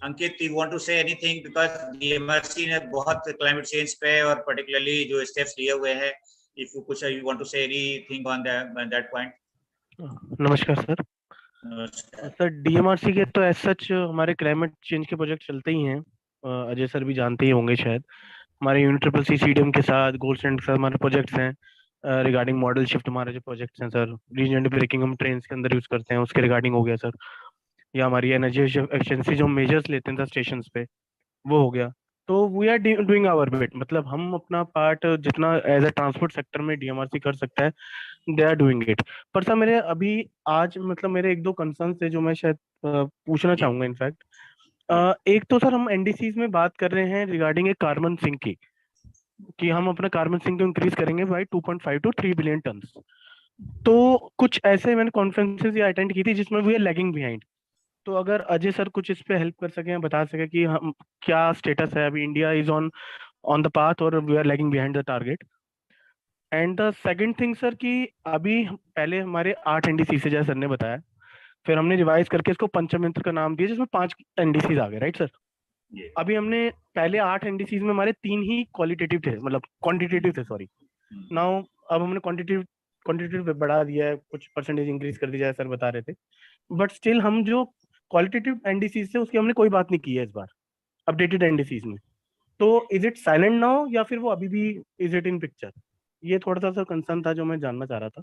Ankit, you want to say anything because DMRC ने बहुत climate change पे और particularly जो steps लिए हुए हैं, if you कुछ you want to say anything on that point? नमस्कार सर। सर डीएमआरसी के तो एज सच हमारे क्लाइमेट चेंज के प्रोजेक्ट चलते ही हैं, अजय सर भी जानते ही होंगे शायद। हमारे यूनिट्रिपल सीडीएम के साथ गोल्ड स्टैंड के साथ हमारे प्रोजेक्ट्स हैं रिगार्डिंग मॉडल शिफ्ट। हमारे जो प्रोजेक्ट्स हैं सर, रीजनल ब्रेकिंग हम ट्रेन के अंदर यूज करते हैं, उसके रिगार्डिंग हो गया सर। या हमारी एनर्जी एफिशिएंसी जो मेजर्स लेते हैं सर स्टेशन पे, वो हो गया। तो we are doing our bit, मतलब हम अपना पार्ट जितना एज ए ट्रांसपोर्ट सेक्टर में डीएमआरसी कर सकता है, दे आर डूइंग इट। पर सर मेरे अभी आज मतलब मेरे एक दो कंसर्न थे जो मैं शायद पूछना चाहूंगा इनफैक्ट। एक तो सर हम एनडीसीज में बात कर रहे हैं रिगार्डिंग ए कार्बन सिंक की, कि हम अपना कार्बन सिंक को इंक्रीज करेंगे बाय 2.5 to 3 बिलियन टन। तो कुछ ऐसे मैंने कॉन्फ्रेंसेस या अटेंड की थी जिसमें वी आर लैगिंग बिहाइंड। तो अगर अजय सर कुछ इस पे हेल्प कर सके, बता सके कि हम क्या स्टेटस है अभी, India is on the path और we are lagging behind the target. And the second thing sir कि अभी पहले हमारे 8 एनडीसी से, जैसे सर ने बताया, फिर हमने रिवाइज करके इसको पंचमित्र का नाम दिया जिसमें 5 एनडीसीज आ गए, राइट सर। अभी हमने पहले 8 एनडीसीज में हमारे 3 ही क्वालिटेटिव थे, मतलब क्वांटिटेटिव थे, सॉरी। नाउ अब हमने क्वांटिटेटिव बढ़ा दिया है, कुछ परसेंटेज इंक्रीज कर दिया है, सर बता रहे थे। बट स्टिल हम जो क्वालिटेटिव एनडीसीज थे उसकी हमने कोई बात नहीं की है इस बार अपडेटेड एनडीसीज में। तो इज इट साइलेंट नाउ या फिर वो अभी भी इज इट इन पिक्चर? ये थोड़ा सा कंसर्न था जो मैं जानना चाह रहा था।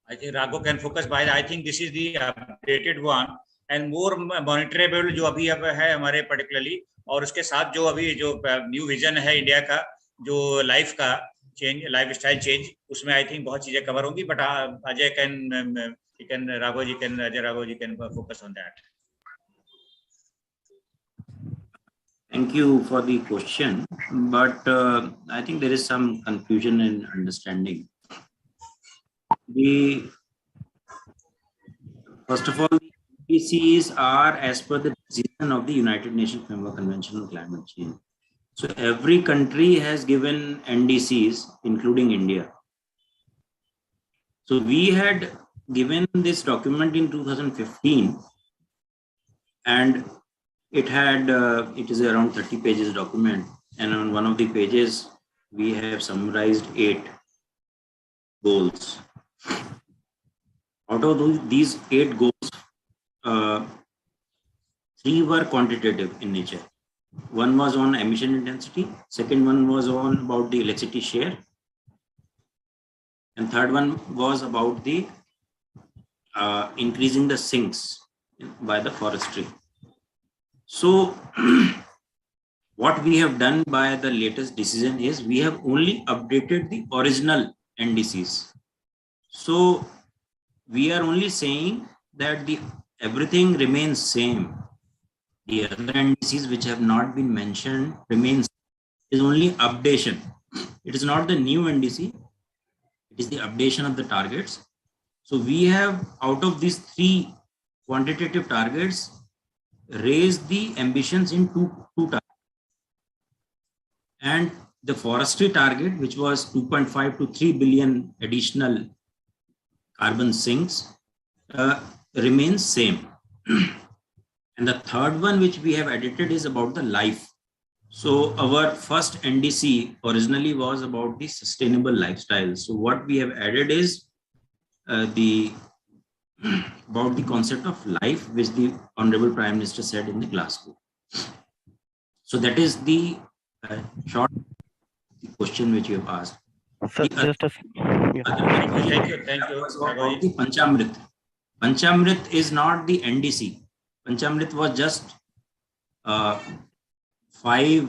I think Raghu can focus by. I think this is the updated one and more monitorable जो अभी अब है हमारे particularly, और उसके साथ जो अभी जो न्यू विजन है इंडिया का, जो लाइफ का चेंज, लाइफ स्टाइल चेंज, उसमें आई थिंक बहुत चीजें कवर होंगी। But Ajay can Raghav ji can focus on that. Thank you for the question, but I think there is some confusion in understanding. First of all, NDCs are as per the decision of the United Nations Framework Convention on Climate Change. So every country has given NDCs, including India. So we had given this document in 2015, and it is around 30 pages document, and on one of the pages we have summarized 8 goals. Out of these 8 goals, 3 were quantitative in nature. One was on emission intensity, second one was on about the electricity share, and third one was about the increasing the sinks by the forestry. So what we have done by the latest decision is we have only updated the original NDCs. So we are only saying that everything remains same. The other NDCs which have not been mentioned remains, is only updation. It is not the new NDC, it is the updation of the targets. So we have, out of these 3 quantitative targets, raised the ambitions in two targets. And the forestry target, which was 2.5 to 3 billion additional carbon sinks, remains same. And the third one which we have edited is about the life. So our first NDC originally was about the sustainable lifestyle. So what we have added is about the concept of life, which the Honorable Prime Minister said in the Glasgow. So that is the short question which you have asked. Sir, Thank you. About the Panchamrit. Panchamrit is not the NDC. Panchamrit was just 5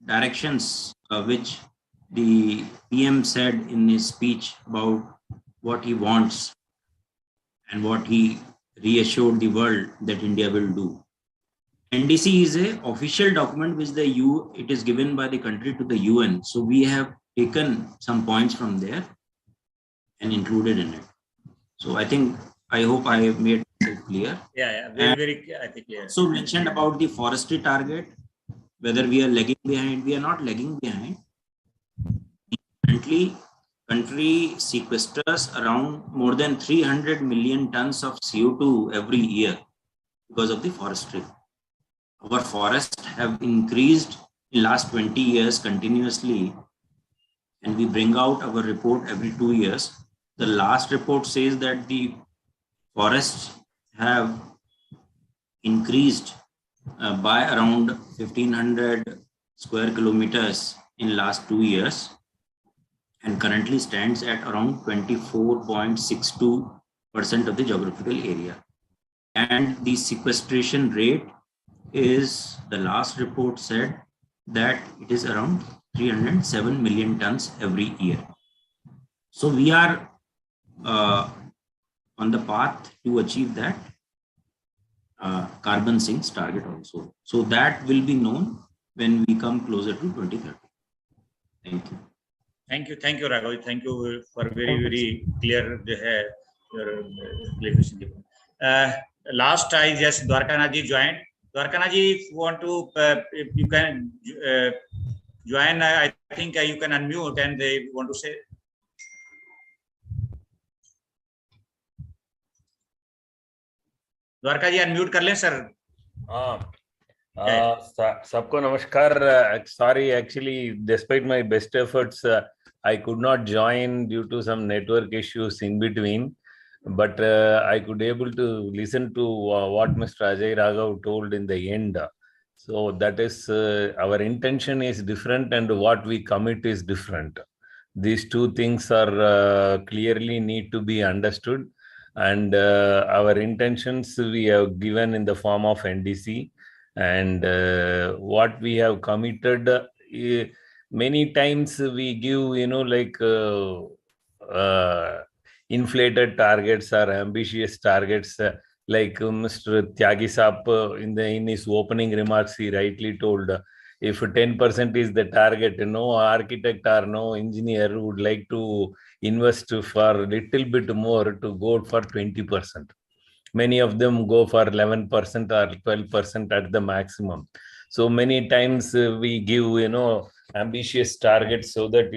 directions which the PM said in his speech about what he wants and what he reassured the world that India will do. NDC is an official document which it is given by the country to the UN. So we have taken some points from there and included in it. So I hope I have made it clear. Yeah, very I think clear. So mentioned about the forestry target, whether we are lagging behind. We are not lagging behind. Currently, country sequesters around more than 300 million tons of CO2 every year because of the forestry. our forests have increased in last 20 years continuously, and we bring out our report every 2 years. The last report says that the forests have increased by around 1500 square kilometers in last 2 years, and currently stands at around 24.62% of the geographical area. And the sequestration rate is, the last report said that it is around 307 million tons every year. So we are on the path to achieve that carbon sinks target also. So that will be known when we come closer to 2030. Thank you. Thank you, Raghav. Thank you for very clear your explanation. Last, I just Dwarkanath ji joined. Dwarkanath ji, if you want to, if you can join, I think you can unmute and they want to say. Dwarka ji unmute कर लें sir. सबको नमस्कार. Sorry, actually, despite my best efforts, I could not join due to some network issues in between. But I could able to listen to what Mr. Ajay Raghav told in the end. So that is our intention is different and what we commit is different. These two things are clearly need to be understood. And our intentions we have given in the form of NDC, and what we have committed, many times we give, like inflated targets or ambitious targets, like Mr. Tyagi Saab in his opening remarks, he rightly told, if 10% is the target, no architect or no engineer would like to invest for a little bit more to go for 20%. Many of them go for 11% or 12% at the maximum. So many times we give, ambitious targets so that,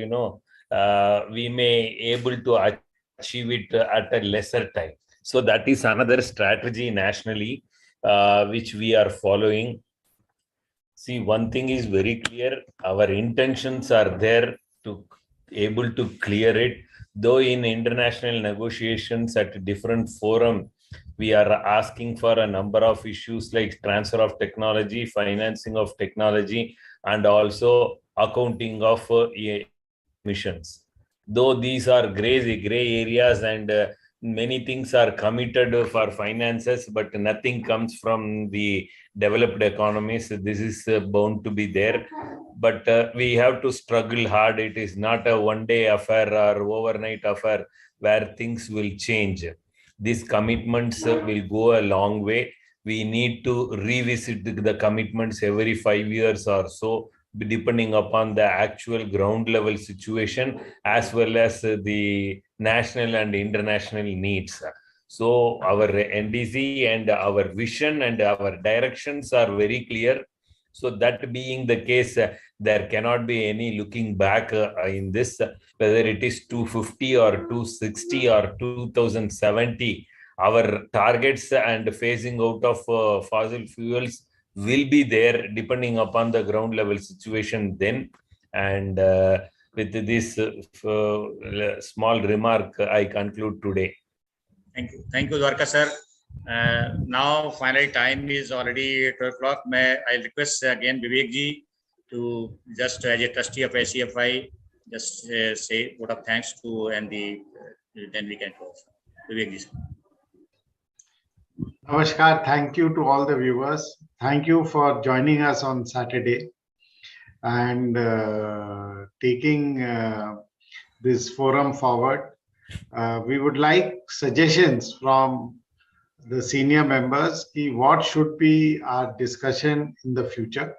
we may able to achieve it at a lesser time. So that is another strategy nationally, which we are following. See, one thing is very clear, our intentions are there to able to clear it. Though in international negotiations at different forum, we are asking for a number of issues like transfer of technology, financing of technology, and also accounting of emissions. Though these are gray areas and many things are committed for finances, but nothing comes from the developed economies. This is bound to be there. But we have to struggle hard. It is not a one-day affair or overnight affair where things will change. These commitments will go a long way. We need to revisit the commitments every 5 years or so, depending upon the actual ground level situation as well as the national and international needs. So our NDC and our vision and our directions are very clear. So that being the case, there cannot be any looking back in this, whether it is 250 or 260 or 2070. Our targets and phasing out of fossil fuels will be there depending upon the ground level situation then. And with this small remark, I conclude today. Thank you, Dwarka sir. Now, finally, time is already 12 o'clock. I request again Vivek ji to just, as a trustee of SCFI, just say a word of thanks to, and then we can close. Vivek ji. Namaskar. Thank you to all the viewers. Thank you for joining us on Saturday and taking this forum forward. We would like suggestions from the senior members, what should be our discussion in the future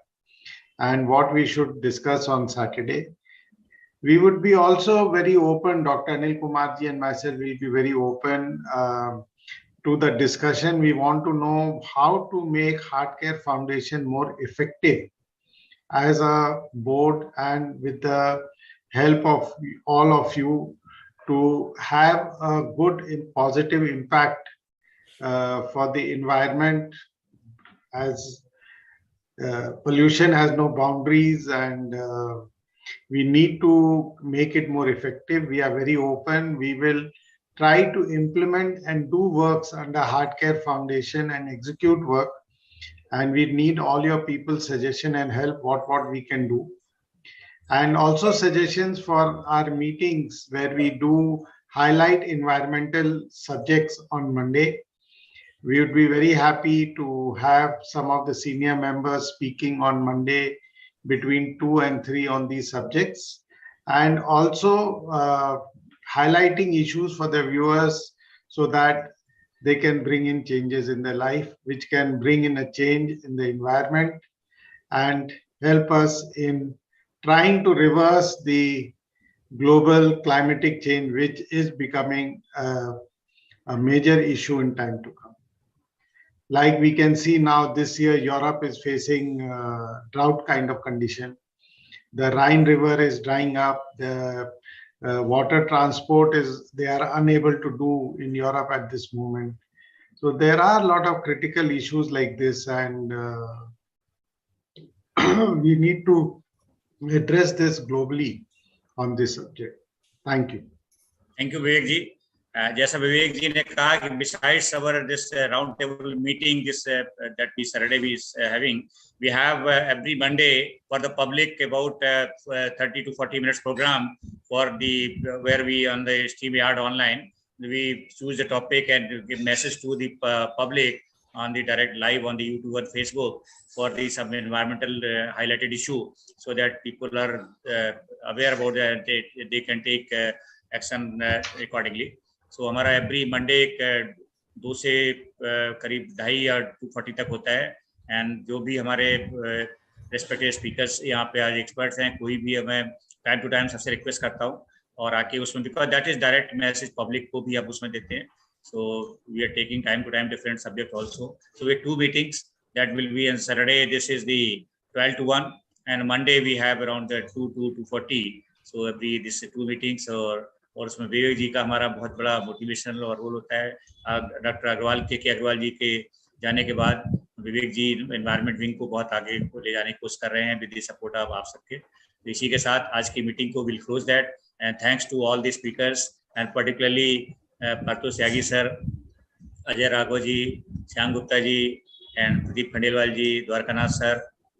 and what we should discuss on Saturday. We would be also very open, Dr. Anil Kumar ji and myself will be very open to the discussion. We want to know how to make Heartcare Foundation more effective as a board and with the help of all of you to have a good positive impact for the environment as pollution has no boundaries, and we need to make it more effective. We are very open. We will try to implement and do works under Heartcare Foundation and execute work. And we need all your people's suggestion and help what we can do. And also suggestions for our meetings where we do highlight environmental subjects on Monday. We would be very happy to have some of the senior members speaking on Monday between 2 and 3 on these subjects, and also highlighting issues for the viewers so that they can bring in changes in their life, which can bring in a change in the environment and help us in trying to reverse the global climatic change, which is becoming a major issue in time to come. Like we can see now this year, Europe is facing drought kind of condition. The Rhine River is drying up. The water transport they are unable to do in Europe at this moment. So there are a lot of critical issues like this, and we need to address this globally on this subject. Thank you. Thank you, Vivek ji. जैसा विवेक जी ने कहा कि besides our this round table meeting that we Saturday we is having, we have every Monday for the public about 30 to 40 minutes program for where we on the StreamYard online we choose a topic and give message to the public on the direct live on the YouTube and Facebook for the some environmental highlighted issue, so that people are aware about that they can take action accordingly. So हमारा every Monday 2 से करीब 2:30 या 2:40 तक होता है, and जो भी हमारे रेस्पेक्टेड स्पीकर्स यहाँ पे आज एक्सपर्ट्स हैं, कोई भी हमें टाइम टू टाइम सबसे रिक्वेस्ट करता हूँ और आके उसमें, because that is direct message public को भी आप उसमें देते हैं. So we are taking time to time different subject also. So we have 2 meetings that will be on Saturday. This is the 12 to 1, and Monday we have around the 2 to 2:40. So every this 2 meetings और उसमें विवेक जी का हमारा बहुत बड़ा motivational और role होता है. Doctor Agarwal के अग्रवाल जी के जाने के बाद विवेक जी एनवायरनमेंट विंग को बहुत आगे ले जाने की कोशिश कर रहे हैं विद द सपोर्ट ऑफ आप सबके. इसी के साथ आज की मीटिंग को will close that, and thanks to all the speakers and particularly Partho Tyagi sir, Ajay Raghav ji, Shyam Gupta ji and Pradeep Khandelwal ji, Dwarkanath sir,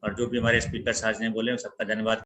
और जो भी हमारे स्पीकर्स आज ने बोले सबका धन्यवाद.